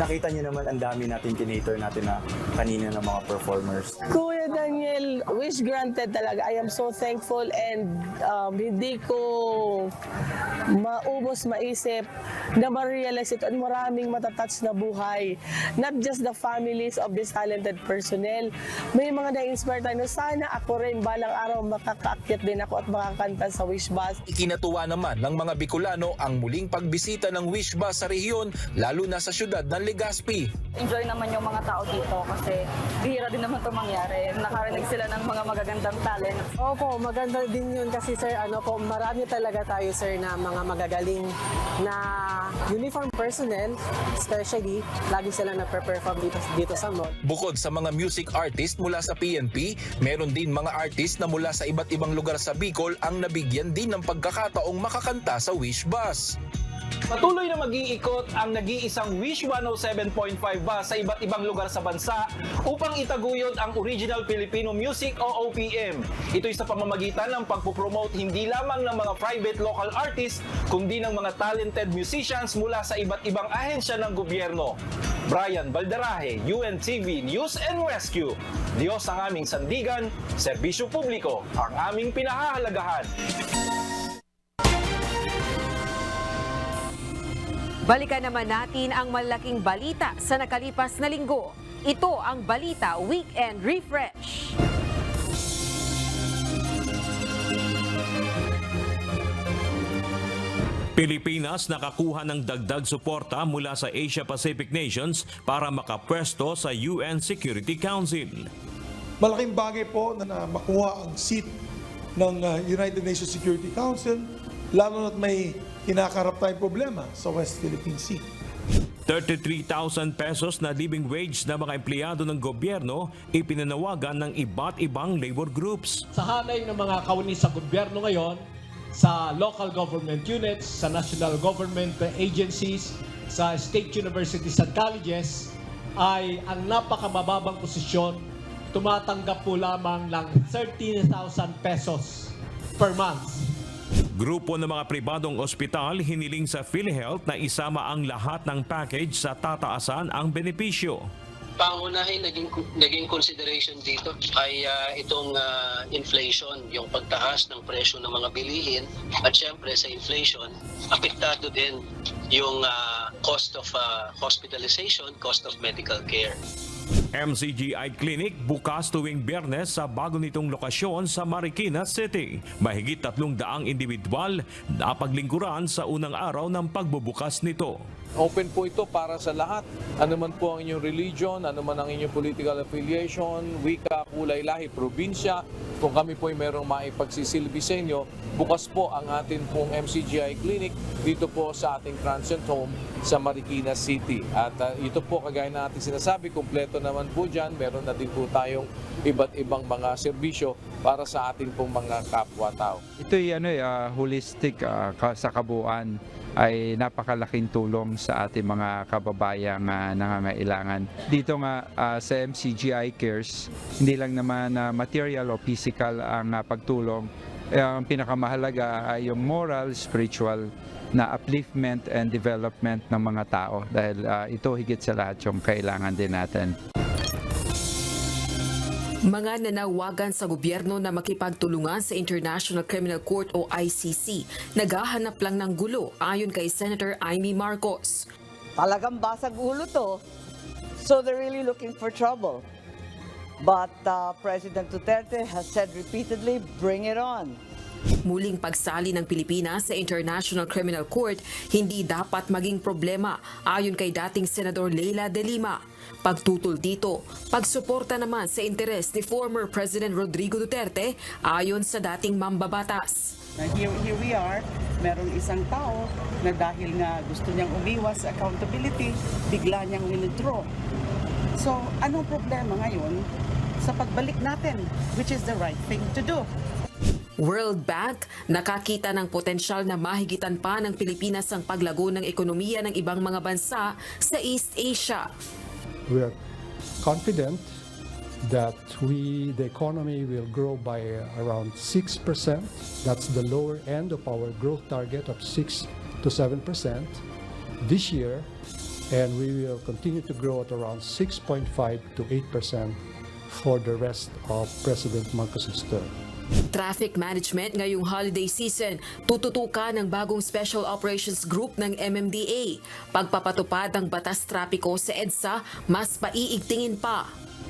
nakita niyo naman ang dami natin kinater natin na kanina ng mga performers. Kuya Daniel, wish granted talaga. I am so thankful and hindi ko maisip na ma-realize ito at maraming matatouch na buhay. Not just the families of this talented personnel. May mga na-inspire tayo na sana ako rin balang araw makakaakyat din ako at makakanta sa Wish Bus. Ikinatuwa naman ng mga Bicolano ang muling pagbisita ng Wish Bus sa rehiyon lalo na sa syudad ng Legaspi. Enjoy naman yung mga tao dito kasi bihira din naman ito mangyari. Nakarinig sila ng mga magagandang talent. Opo, maganda din yun kasi sir, marami talaga tayo sir na mga magagaling na uniform personnel, especially, lagi sila na-perform dito sa mall. Bukod sa mga music artist mula sa PNP, meron din mga artist na mula sa iba't ibang lugar sa Bicol ang nabigyan din ng pagkakataong makakanta sa Wish Bus. Patuloy na mag-iikot ang nag-iisang Wish 107.5 bus sa iba't ibang lugar sa bansa upang itaguyod ang original Filipino music o OPM. Ito'y sa pamamagitan ng pagpupromote hindi lamang ng mga private local artists, kundi ng mga talented musicians mula sa iba't ibang ahensya ng gobyerno. Brian Baldarahe, UNTV News and Rescue. Diyos ang aming sandigan, serbisyo publiko ang aming pinahahalagahan. Balikan naman natin ang malaking balita sa nakalipas na linggo. Ito ang Balita Weekend Refresh. Pilipinas nakakuha ng dagdag suporta mula sa Asia-Pacific nations para makapwesto sa UN Security Council. Malaking bagay po na makuha ang seat ng United Nations Security Council, lalo na't may kinakarap tayong problema sa West Philippine Sea. 33,000 pesos na living wage na mga empleyado ng gobyerno ipinanawagan ng iba't ibang labor groups. Sa hanay ng mga kawani sa gobyerno ngayon, sa local government units, sa national government agencies, sa state universities at colleges, ay ang napakamababang posisyon, tumatanggap po lamang ng 13,000 pesos per month. Grupo ng mga pribadong ospital hiniling sa PhilHealth na isama ang lahat ng package sa tataasan ang benepisyo. Pangunahin naging consideration dito ay itong inflation, yung pagtaas ng presyo ng mga bilihin at syempre sa inflation, apektado din yung cost of hospitalization, cost of medical care. MCGI Clinic bukas tuwing Biyernes sa bago nitong lokasyon sa Marikina City. Mahigit 300 individual na paglingkuran sa unang araw ng pagbubukas nito. Open po ito para sa lahat. Ano man po ang inyong religion, ano man ang inyong political affiliation, wika, kulay, lahi, probinsya. Kung kami po ay merong maipagsisilbi sa inyo, bukas po ang atin pong MCGI Clinic dito po sa ating transient home sa Marikina City. At ito po, kagaya na ating sinasabi, kumpleto naman po dyan. Meron na din po tayong iba't ibang mga serbisyo para sa ating pong mga kapwa-tao. Ito'y holistic sa kabuuan ay napakalaking tulong sa ating mga kababayang nangangailangan. Dito nga sa MCGI Cares, hindi lang naman material o physical ang pagtulong. Ang pinakamahalaga ay yung moral, spiritual na upliftment and development ng mga tao dahil ito higit sa lahat yung kailangan din natin. Mga nanawagan sa gobyerno na makipagtulungan sa International Criminal Court o ICC, naghahanap lang ng gulo ayon kay Senator Amy Marcos. Talagang basag ulo to, so they're really looking for trouble. But President Duterte has said repeatedly, bring it on. Muling pagsali ng Pilipinas sa International Criminal Court, hindi dapat maging problema ayon kay dating Senador Leila de Lima. Pagtutol dito, pagsuporta naman sa interes ni former President Rodrigo Duterte ayon sa dating mambabatas. Here we are, merong isang tao na dahil nga gusto niyang umiwas sa accountability, bigla niyang withdraw. So, anong problema ngayon sa pagbalik natin, which is the right thing to do? World Bank, nakakita ng potensyal na mahigitan pa ng Pilipinas ang paglago ng ekonomiya ng ibang mga bansa sa East Asia. We are confident that the economy will grow by around 6%. That's the lower end of our growth target of 6 to 7% this year. And we will continue to grow at around 6.5 to 8% for the rest of President Marcos's term. Traffic management ngayong holiday season, tututukan ng bagong Special Operations Group ng MMDA. Pagpapatupad ng batas trapiko sa EDSA, mas paiigtingin pa.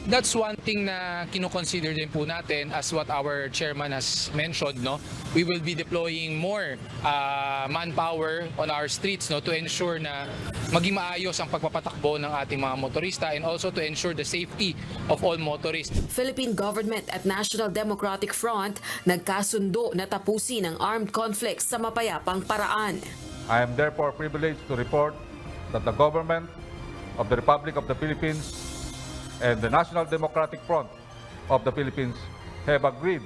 that's one thing na kino-consider din po natin as what our chairman has mentioned, no. We will be deploying more manpower on our streets, no, to ensure na maging maayos ang pagpapatakbo ng ating mga motorista and also to ensure the safety of all motorists. Philippine government at National Democratic Front nagkasundo na tapusin ang armed conflicts sa mapayapang paraan. I am therefore privileged to report that the government of the Republic of the Philippines and the National Democratic Front of the Philippines have agreed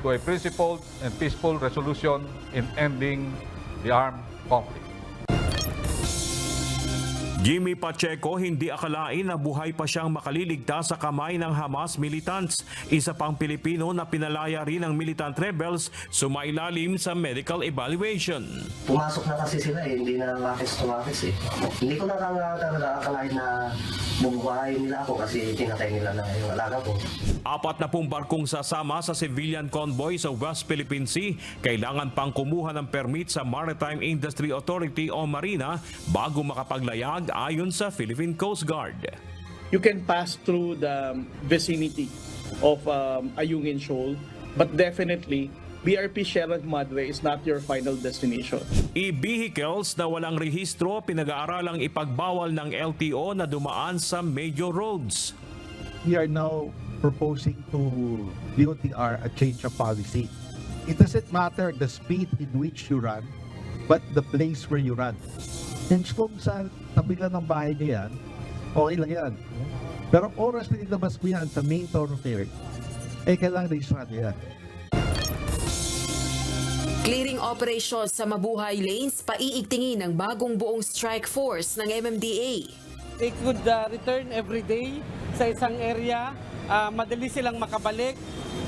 to a principled and peaceful resolution in ending the armed conflict. Jimmy Pacheco hindi akalain na buhay pa siyang makaliligtas sa kamay ng Hamas militants. Isa pang Pilipino na pinalaya rin ng militant rebels sumailalim sa medical evaluation. Pumasok na kasi sila hindi na tumakis eh. Hindi ko na talaga akalain na bubuhayin nila ako kasi tinatay nila na yung alaga ko. 40 barkong sasama sa civilian convoy sa West Philippine Sea kailangan pang kumuha ng permit sa Maritime Industry Authority o Marina bago makapaglayag ayon sa Philippine Coast Guard. You can pass through the vicinity of Ayungin Shoal, but definitely BRP Sierra Madre is not your final destination. E-vehicles na walang rehistro pinag-aaralang ipagbawal ng LTO na dumaan sa major roads. We are now proposing to DOTR a change of policy. It doesn't matter the speed in which you run, but the place where you run. And kung sa tabi lang ng bahay niya yan, okay lang yan. Pero oras na ilabas mo yan sa main thoroughfare, kailangan registrado yan. Clearing operations sa mabuhay lanes paiigtingin ng bagong buong strike force ng MMDA. They could return every day sa isang area, madali silang makabalik,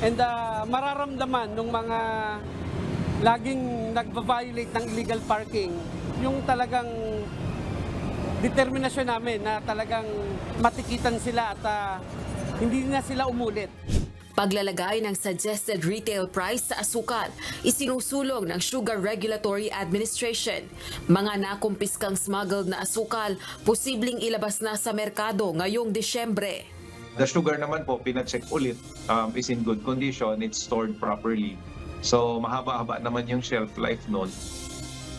and mararamdaman ng mga laging nagva-violate ng illegal parking yung talagang determinasyon namin na talagang matikitan sila at hindi na sila umulit. Paglalagay ng suggested retail price sa asukal, isinusulong ng Sugar Regulatory Administration. Mga nakumpiskang smuggled na asukal, posibleng ilabas na sa merkado ngayong Disyembre. The sugar naman po, pina-check ulit, is in good condition, it's stored properly. So mahaba-haba naman yung shelf life nun.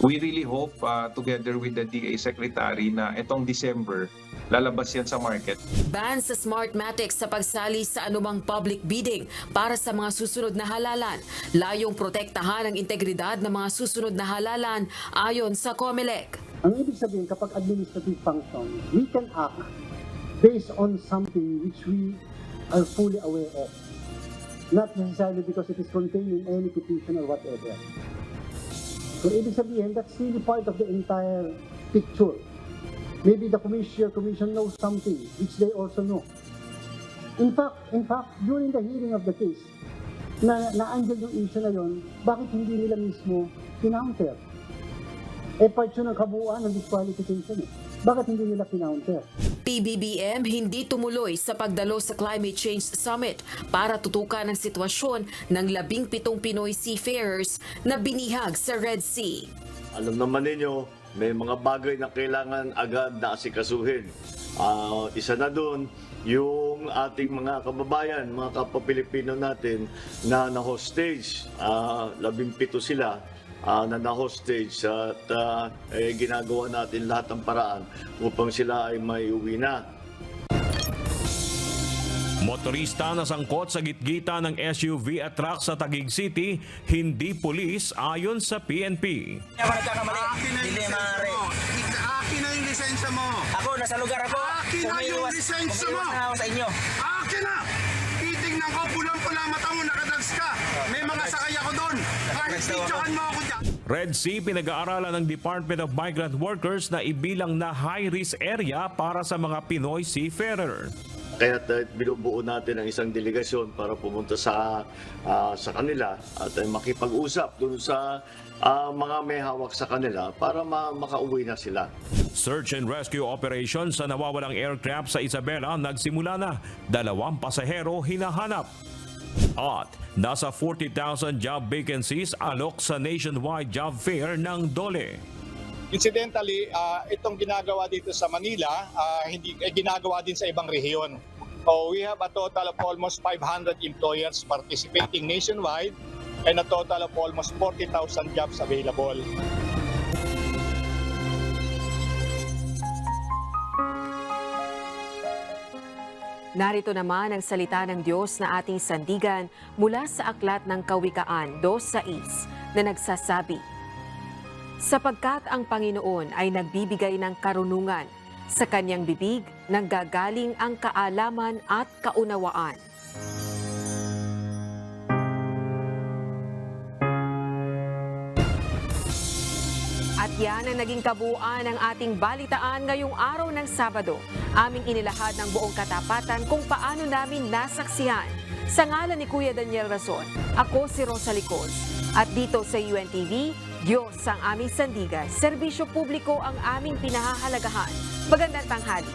We really hope, together with the DA Secretary, na itong December, lalabas yan sa market. Ban sa Smartmatic sa pagsali sa anumang public bidding para sa mga susunod na halalan. Layong protektahan ang integridad ng mga susunod na halalan ayon sa COMELEC. Ang ibig sabihin, kapag administrative function, we can act based on something which we are fully aware of. Not necessarily because it is contained in any petition or whatever. So, ibig sabihin, that's really part of the entire picture. Maybe the commission knows something which they also know. In fact, during the hearing of the case, na-andyan yung issue na yun, bakit hindi nila mismo kinounter? Part yun ng kabuuan ng disqualification. Bakit hindi nila kinounter? PBBM hindi tumuloy sa pagdalo sa Climate Change Summit para tutukan ang sitwasyon ng 17 Pinoy seafarers na binihag sa Red Sea. Alam naman ninyo, may mga bagay na kailangan agad na asikasuhin. Isa na doon, yung ating mga kababayan, mga kapwa-Pilipino natin na na-hostage. 17 sila na na-hostage at ginagawa natin lahat ng paraan upang sila ay maiuwi na. Motorista na sangkot sa gitgita ng SUV at truck sa Taguig City, hindi pulis ayon sa PNP. Akin na yung lisensya mo. Ako, nasa lugar ako. Akin na yung lisensya mo. Sa inyo. Akin na! Titignan ko, pulang-pula mata mo, nakadrugs ka. May mga sakay ako doon. Kahit videohan mo ako dyan. Red Sea pinag-aaralan ng Department of Migrant Workers na ibilang na high-risk area para sa mga Pinoy seafarer. Kaya binubuo natin ang isang delegasyon para pumunta sa kanila at makipag-usap doon sa mga may hawak sa kanila para makauwi na sila. Search and rescue operations sa nawawalang aircraft sa Isabela nagsimula na. 2 pasahero hinahanap. At nasa 40,000 job vacancies alok sa nationwide job fair ng DOLE. Incidentally, itong ginagawa dito sa Manila, hindi ginagawa din sa ibang rehiyon. So we have a total of almost 500 employers participating nationwide and a total of almost 40,000 jobs available. Narito naman ang salita ng Diyos na ating sandigan mula sa Aklat ng Kawikaan 2:6 na nagsasabi, "Sapagkat ang Panginoon ay nagbibigay ng karunungan, sa kanyang bibig nanggagaling ang kaalaman at kaunawaan." At yan ang naging kabuuan ng ating balitaan ngayong araw ng Sabado. Aming inilahad ng buong katapatan kung paano namin nasaksihan. Sa ngalan ni Kuya Daniel Rason, ako si Rosa Licos. At dito sa UNTV, Diyos ang aming sandigan. Serbisyo publiko ang aming pinahahalagahan. Magandang tanghali.